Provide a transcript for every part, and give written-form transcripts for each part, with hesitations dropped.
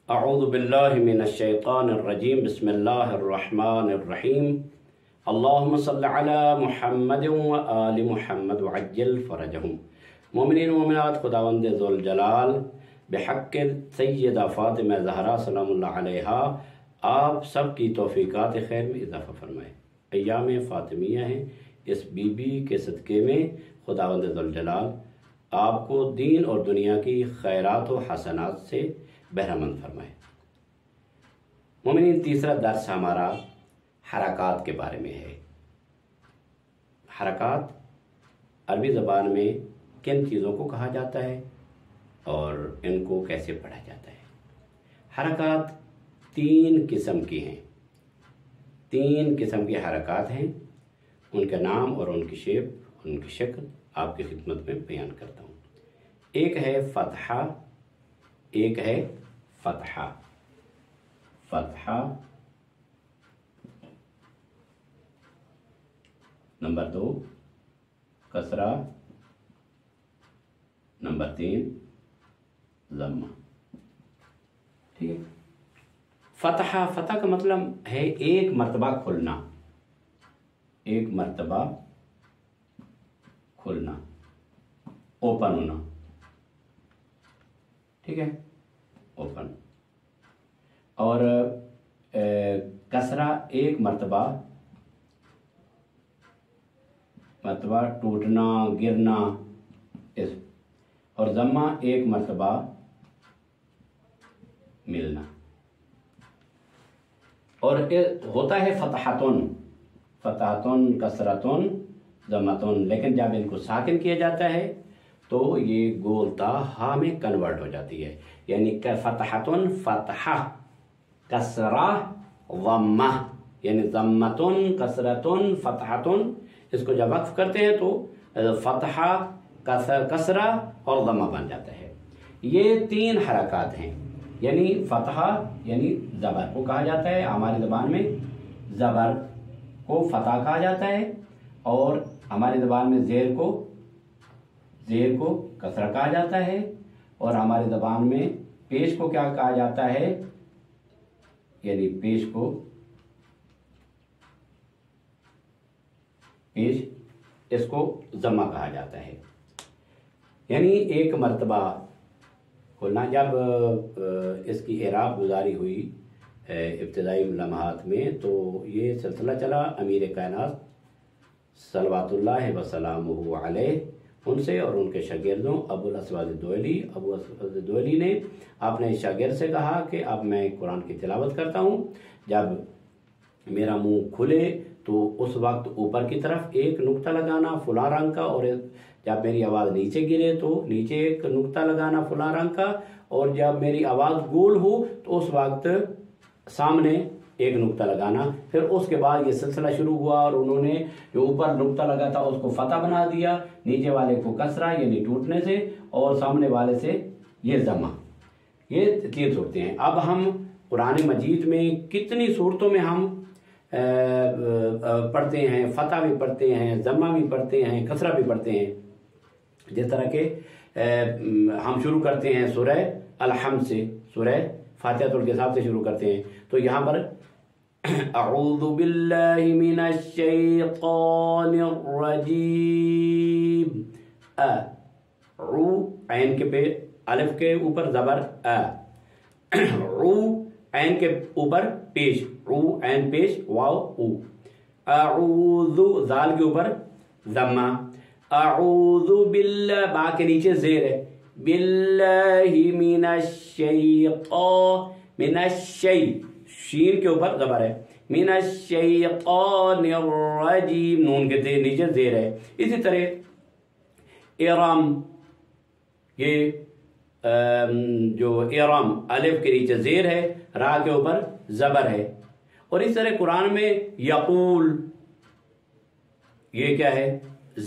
اعوذ باللہ من الشیطان الرجیم بسم اللہ الرحمن الرحیم اللہم صل علی محمد و آل محمد وعجل فرجہم۔ مومنین و مومنات، خداوند ذوالجلال بحق سیدہ فاطمہ زہرا سلام اللہ علیہا آپ سب کی توفیقات خیر میں اضافہ فرمائے۔ ایام فاطمیہ ہیں، اس بی بی کے صدقے میں خداوند ذوالجلال آپ کو دین اور دنیا کی خیرات و حسنات سے بہرہ مند فرمائے۔ مومنین، تیسرا درس ہمارا حرکات کے بارے میں ہے۔ حرکات عربی زبان میں کن چیزوں کو کہا جاتا ہے اور ان کو کیسے پڑھا جاتا ہے؟ حرکات تین قسم کی ہیں، تین قسم کی حرکات ہیں۔ ان کا نام اور ان کی شیپ، ان کی شکل آپ کی خدمت میں بیان کرتا ہوں۔ ایک ہے فتحہ، ایک ہے فتحہ، فتحہ نمبر 2 کسرہ، نمبر 3 ضمہ۔ ٹھیک ہے۔ فتحہ، فتح کا مطلب ہے ایک مرتبہ کھلنا، ایک مرتبہ کھلنا، اوپن ہونا۔ ٹھیک ہے، اوپن۔ اور کسرہ ایک مرتبہ ٹوٹنا، گرنا۔ اور ضمہ ایک مرتبہ ملنا۔ اور ہوتا ہے فتحتن، فتحتن، کسرتن، ضمتن، لیکن جب ان کو ساکن کیا جاتا ہے تو یہ گولتا ہا میں کنورٹ ہو جاتی ہے، یعنی فتحتن فتحہ، کسرہ ضمہ، یعنی ضمتن کسرتن فتحتن۔ اس کو جب وقف کرتے ہیں تو فتحہ، کسرہ اور ضمہ بن جاتا ہے۔ یہ تین حرکات ہیں، یعنی فتحہ یعنی زبر کو کہا جاتا ہے، ہماری زبان میں زبر کو فتح کہا جاتا ہے، اور ہماری زبان میں زیر کو کسرہ کہا جاتا ہے، اور ہماری زبان میں پیش کو کیا کہا جاتا ہے؟ یعنی پیش اس کو ضمہ کہا جاتا ہے، یعنی ایک مرتبہ کھولنا۔ جب اس کی اعراب گزاری ہوئی ابتدائی لمحات میں تو یہ سلسلہ چلا امیر کائنات صلوات اللہ وسلامہ علیہ ان سے اور ان کے شاگردوں ابو الاسود دوئلی نے اپنے شاگرد سے کہا کہ اب میں قرآن کی تلاوت کرتا ہوں، جب میرا منہ کھلے تو اس وقت اوپر کی طرف ایک نقطہ لگانا فلاں رنگ کا، اور جب میری آواز نیچے گرے تو نیچے ایک نقطہ لگانا فلاں رنگ کا، اور جب میری آواز گول ہو تو اس وقت سامنے ایک نقطہ لگانا۔ پھر اس کے بعد یہ سلسلہ شروع ہوا اور انہوں نے جو اوپر نقطہ لگا تھا اس کو فتح بنا دیا، نیچے والے کو کسرہ یعنی ٹوٹنے سے، اور سامنے والے سے یہ ضمہ۔ یہ تین صورتیں ہیں۔ اب ہم قرآن مجید میں کتنی صورتوں میں ہم پڑھتے ہیں، فتح بھی پڑھتے ہیں، ضمہ بھی پڑھتے ہیں، کسرہ بھی پڑھتے ہیں۔ جس طرح کہ ہم شروع کرتے ہیں سورہ الحمد سے، سورہ فاتحۃ الکتاب سے شروع کرتے ہیں، تو یہاں پر اعوذ باللہ من الشیطان الرجیم، رو عین کے پہ الف کے اوپر زبر رو عین کے اوپر پیش، رو عین پیش واو او، اعوذ ذال کے اوپر ضمہ، اعوذ باللہ با کے نیچے زیر ہے، باللہ من الشیطان، من الشی شین کے اوپر زبر ہے، من الشیطان الرجیم نون کے نیچے زیر ہے۔ اسی طرح ارم، یہ جو ارم الف کے نیچے زیر ہے، را کے اوپر زبر ہے۔ اور اس طرح قرآن میں یقول، یہ کیا ہے؟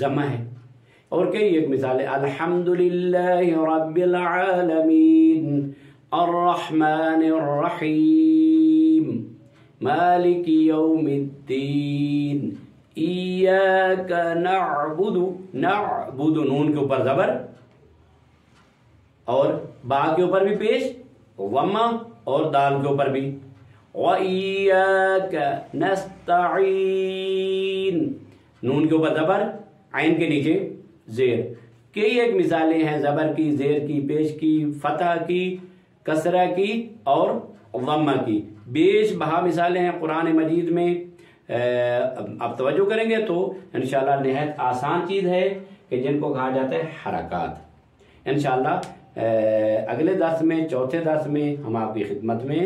ضمہ ہے۔ اور کئی ایک مثال ہے، الحمدللہ رب العالمین الرحمن الرحیم مالک یوم الدین ایاک نعبد، نعبد نون کے اوپر زبر اور با کے اوپر بھی پیش ضمہ اور دال کے اوپر بھی. وَإِيَّاكَ نَسْتَعِينُ نون کے اوپر زبر، عین کے نیچے زیر. کئی ایک مثالیں ہیں زبر کی، زیر کی، پیش کی، فتح کی، کسرہ کی اور ضمہ کی. بیش بہا مثالیں ہیں قرآن مجید میں. اب توجہ کریں گے تو انشاءاللہ نہایت آسان چیز ہے کہ جن کو کہا جاتا ہے حرکات. انشاءاللہ اگلے درس میں، چوتھے درس میں ہم آپ کی خدمت میں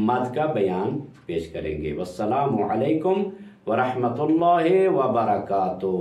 مد کا بیان پیش کریں گے. والسلام علیکم ورحمۃ اللہ وبرکاتہ.